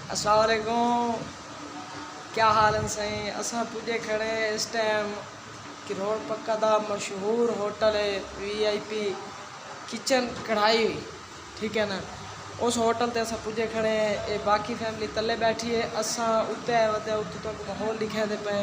अस्सलाम वालेकुम, क्या हाल है सही। असा पुजे खड़े इस टाइम किरोड़ पक्का दा मशहूर होटल है VIP किचन कढ़ाई, ठीक है ना। उस होटल ते असा पुजे खड़े हैं। ये बाकी फैमिली तले बैठी है, असा उत्ते आए वते उत्ते तो माहौल दिखे दे पे।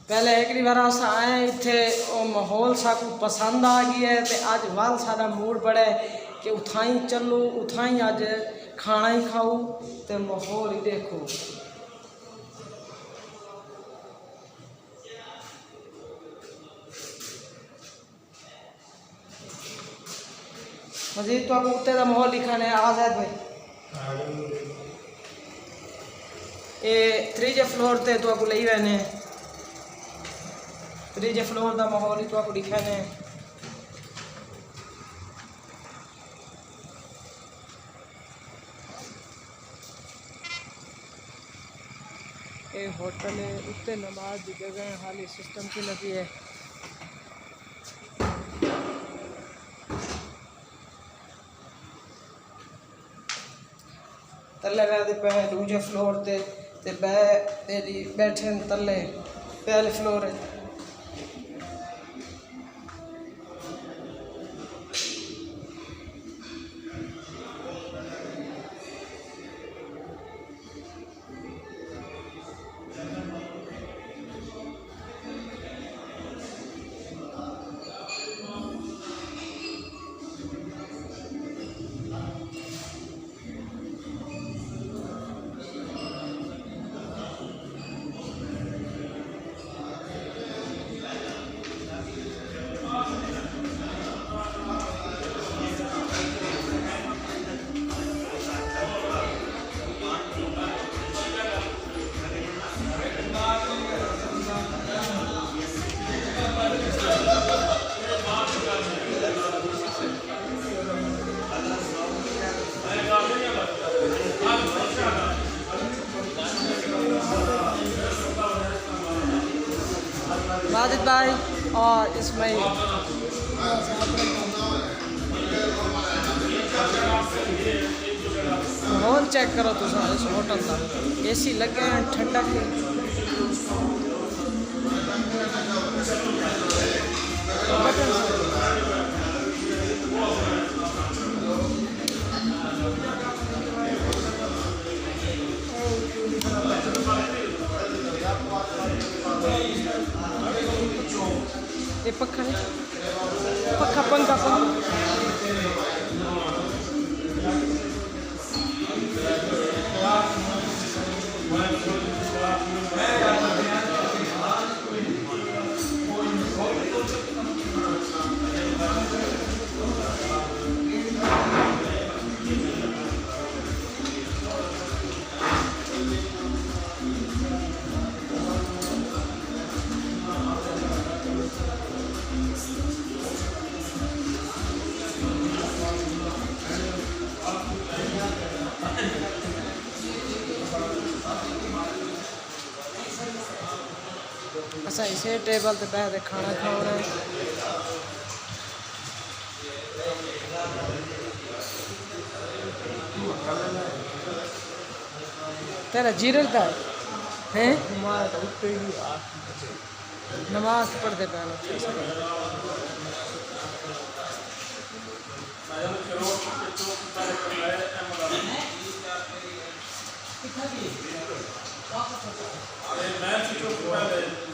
पहले एक बार अस आए इतने माहौल साकू पसंद आ गया है, तो अज वाल सारा मूड बड़ा है कि उठाई चलो, उठाई अज खाना ही खाओ, तो माहौल ही देखो। मजीद तो उत्ते का माहौल लिखाने आजाद भाई ये 3 फ्लोर ते तो आपको ले रहने 3 फ्लोर का माहौल ही तो आपको लिखा ने। ये होटल है, उत्ते नमाज की जगह हाली सिस्टम की लगी है। तले रहते पे 2 फ्लोर ते बैठे तले पहले फ्लोर है। माजिद भाई और इसमाइल माहौल चेक करो तुम इस होटल का। AC लगे हैं, ठंडक ये पक्का नहीं, पक्का पंखा असा इसे टेबल पे बैठ खाना खाना है। तेरा जीरल का है नमाज पढ़ते पहले मैं